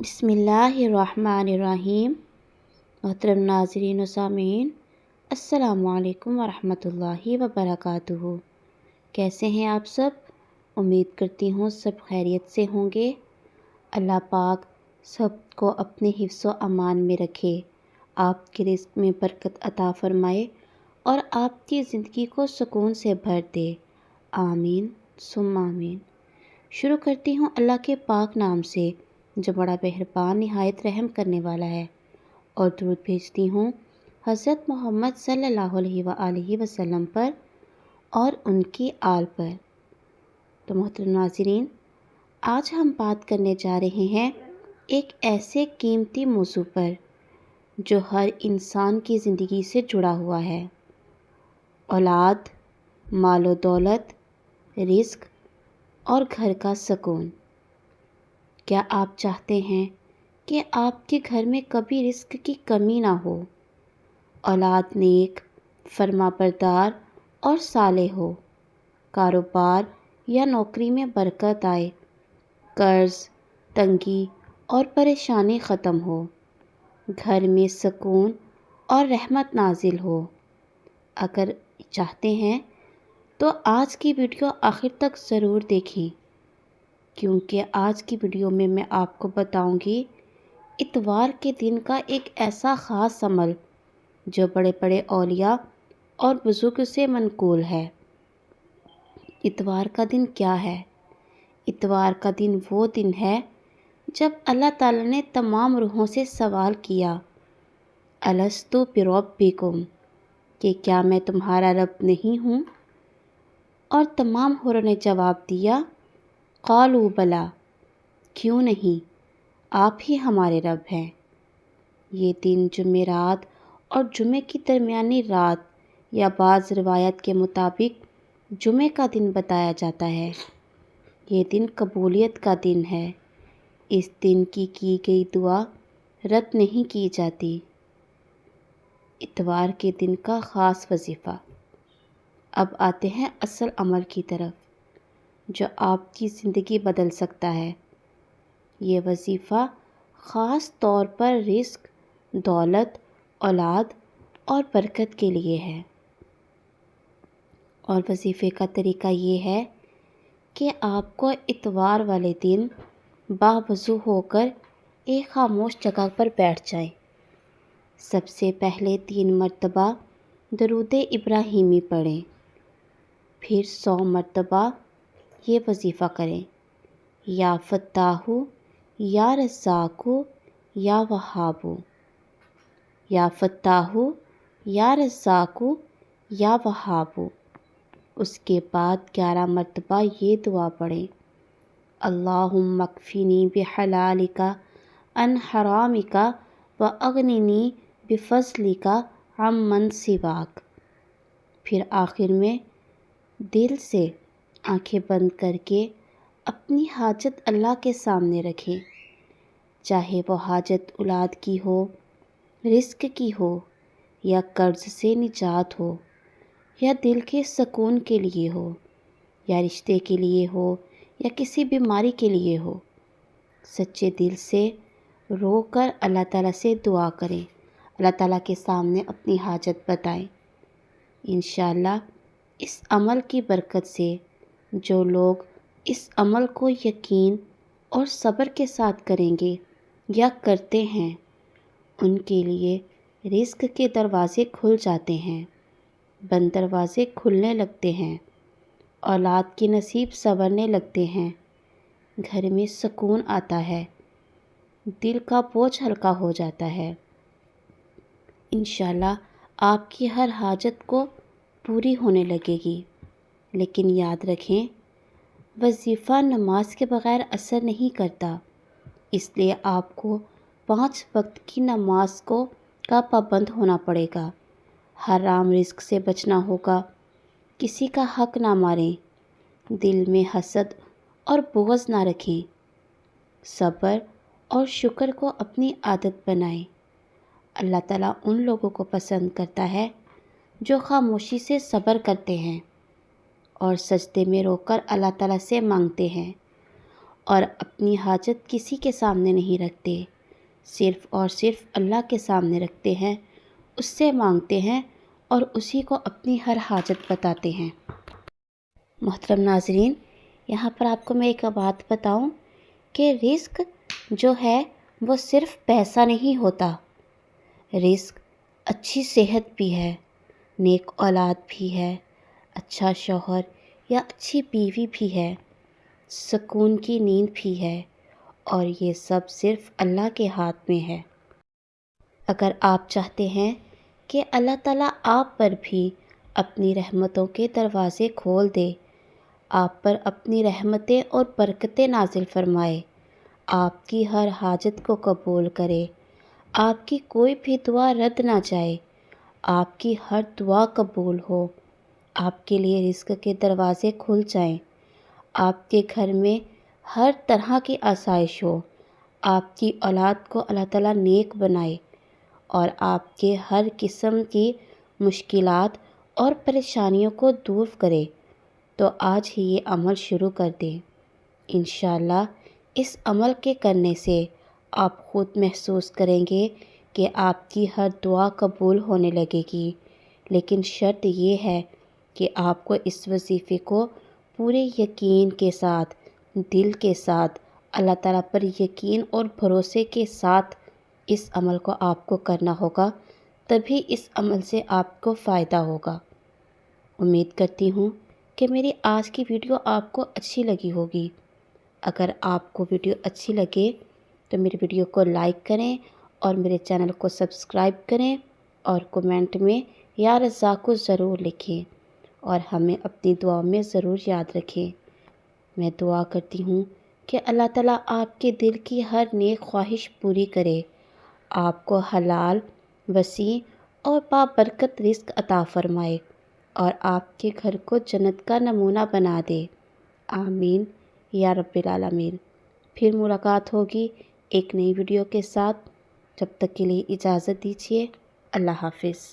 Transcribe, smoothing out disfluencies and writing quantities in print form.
بسم اللہ الرحمن الرحیم۔ محترم ناظرین و سامعین، السلام علیکم ورحمۃ اللہ وبرکاتہ۔ کیسے ہیں آپ سب؟ امید کرتی ہوں سب خیریت سے ہوں گے۔ اللہ پاک سب کو اپنے حفظ و امان میں رکھے، آپ کے رزق میں برکت عطا فرمائے اور آپ کی زندگی کو سکون سے بھر دے، آمین ثم آمین۔ شروع کرتی ہوں اللہ کے پاک نام سے جو بڑا مہربان نہایت رحم کرنے والا ہے، اور درود بھیجتی ہوں حضرت محمد صلی اللہ علیہ وآلہ وسلم پر اور ان کی آل پر۔ تو محترم ناظرین، آج ہم بات کرنے جا رہے ہیں ایک ایسے قیمتی موضوع پر جو ہر انسان کی زندگی سے جڑا ہوا ہے: اولاد، مال و دولت، رزق اور گھر کا سکون۔ کیا آپ چاہتے ہیں کہ آپ کے گھر میں کبھی رزق کی کمی نہ ہو، اولاد نیک، فرما بردار اور صالح ہو، کاروبار یا نوکری میں برکت آئے، قرض، تنگی اور پریشانی ختم ہو، گھر میں سکون اور رحمت نازل ہو؟ اگر چاہتے ہیں تو آج کی ویڈیو آخر تک ضرور دیکھیں، کیونکہ آج کی ویڈیو میں آپ کو بتاؤں گی اتوار کے دن کا ایک ایسا خاص عمل جو بڑے بڑے اولیاء اور بزرگ سے منقول ہے۔ اتوار کا دن کیا ہے؟ اتوار کا دن وہ دن ہے جب اللہ تعالیٰ نے تمام روحوں سے سوال کیا، الست بربکم، کہ کیا میں تمہارا رب نہیں ہوں؟ اور تمام حوروں نے جواب دیا، قالوا بلی، کیوں نہیں، آپ ہی ہمارے رب ہیں۔ یہ دن جمعرات اور جمعے کی درمیانی رات یا بعض روایت کے مطابق جمعے کا دن بتایا جاتا ہے۔ یہ دن قبولیت کا دن ہے۔ اس دن کی گئی دعا رد نہیں کی جاتی۔ اتوار کے دن کا خاص وظیفہ۔ اب آتے ہیں اصل عمل کی طرف جو آپ کی زندگی بدل سکتا ہے۔ یہ وظیفہ خاص طور پر رزق، دولت، اولاد اور برکت کے لیے ہے۔ اور وظیفے کا طریقہ یہ ہے کہ آپ کو اتوار والے دن باوضو ہو کر ایک خاموش جگہ پر بیٹھ جائیں۔ سب سے پہلے 3 مرتبہ درود ابراہیمی پڑھیں، پھر 100 مرتبہ یہ وظیفہ کریں: یا فتاح، یا رزاق، یا وہاب، یا فتاح، یا رزاق، یا وہاب۔ اس کے بعد 11 مرتبہ یہ دعا پڑھیں: اللہم اکفنی بحلالک عن حرامک واغننی بفضلک عمن سواک۔ پھر آخر میں دل سے آنکھیں بند کر کے اپنی حاجت اللہ کے سامنے رکھیں، چاہے وہ حاجت اولاد کی ہو، رزق کی ہو، یا قرض سے نجات ہو، یا دل کے سکون کے لیے ہو، یا رشتے کے لیے ہو، یا کسی بیماری کے لیے ہو۔ سچے دل سے رو کر اللہ تعالیٰ سے دعا کریں، اللہ تعالیٰ کے سامنے اپنی حاجت بتائیں۔ انشاءاللہ اس عمل کی برکت سے جو لوگ اس عمل کو یقین اور صبر کے ساتھ کریں گے یا کرتے ہیں، ان کے لیے رزق کے دروازے کھل جاتے ہیں، بند دروازے کھلنے لگتے ہیں، اولاد کے نصیب سنورنے لگتے ہیں، گھر میں سکون آتا ہے، دل کا بوجھ ہلکا ہو جاتا ہے۔ انشاءاللہ آپ کی ہر حاجت کو پوری ہونے لگے گی۔ لیکن یاد رکھیں، وظیفہ نماز کے بغیر اثر نہیں کرتا، اس لیے آپ کو 5 وقت کی نماز کا پابند ہونا پڑے گا، حرام رزق سے بچنا ہوگا، کسی کا حق نہ ماریں، دل میں حسد اور بغض نہ رکھیں، صبر اور شکر کو اپنی عادت بنائیں۔ اللہ تعالیٰ ان لوگوں کو پسند کرتا ہے جو خاموشی سے صبر کرتے ہیں اور سجدے میں رو کر اللہ تعالیٰ سے مانگتے ہیں اور اپنی حاجت کسی کے سامنے نہیں رکھتے، صرف اور صرف اللہ کے سامنے رکھتے ہیں، اس سے مانگتے ہیں اور اسی کو اپنی ہر حاجت بتاتے ہیں۔ محترم ناظرین، یہاں پر آپ کو میں ایک بات بتاؤں کہ رزق جو ہے وہ صرف پیسہ نہیں ہوتا، رزق اچھی صحت بھی ہے، نیک اولاد بھی ہے، اچھا شوہر یا اچھی بیوی بھی ہے، سکون کی نیند بھی ہے، اور یہ سب صرف اللہ کے ہاتھ میں ہے۔ اگر آپ چاہتے ہیں کہ اللہ تعالیٰ آپ پر بھی اپنی رحمتوں کے دروازے کھول دے، آپ پر اپنی رحمتیں اور برکتیں نازل فرمائے، آپ کی ہر حاجت کو قبول کرے، آپ کی کوئی بھی دعا رد نہ جائے، آپ کی ہر دعا قبول ہو، آپ کے لیے رزق کے دروازے کھل جائیں، آپ کے گھر میں ہر طرح کی آسائش ہو، آپ کی اولاد کو اللہ تعالیٰ نیک بنائے، اور آپ کے ہر قسم کی مشکلات اور پریشانیوں کو دور کرے، تو آج ہی یہ عمل شروع کر دیں۔ انشاءاللہ اس عمل کے کرنے سے آپ خود محسوس کریں گے کہ آپ کی ہر دعا قبول ہونے لگے گی، لیکن شرط یہ ہے کہ آپ کو اس وظیفے کو پورے یقین کے ساتھ، دل کے ساتھ، اللہ تعالیٰ پر یقین اور بھروسے کے ساتھ اس عمل کو آپ کو کرنا ہوگا، تبھی اس عمل سے آپ کو فائدہ ہوگا۔ امید کرتی ہوں کہ میری آج کی ویڈیو آپ کو اچھی لگی ہوگی۔ اگر آپ کو ویڈیو اچھی لگے تو میری ویڈیو کو لائک کریں اور میرے چینل کو سبسکرائب کریں، اور کمنٹ میں یا رزاق کو ضرور لکھیں، اور ہمیں اپنی دعاؤں میں ضرور یاد رکھیں۔ میں دعا کرتی ہوں کہ اللہ تعالیٰ آپ کے دل کی ہر نیک خواہش پوری کرے، آپ کو حلال، وسیع اور بابرکت رزق عطا فرمائے، اور آپ کے گھر کو جنت کا نمونہ بنا دے۔ آمین یا رب العالمین۔ پھر ملاقات ہوگی ایک نئی ویڈیو کے ساتھ، جب تک کے لیے اجازت دیجیے۔ اللہ حافظ۔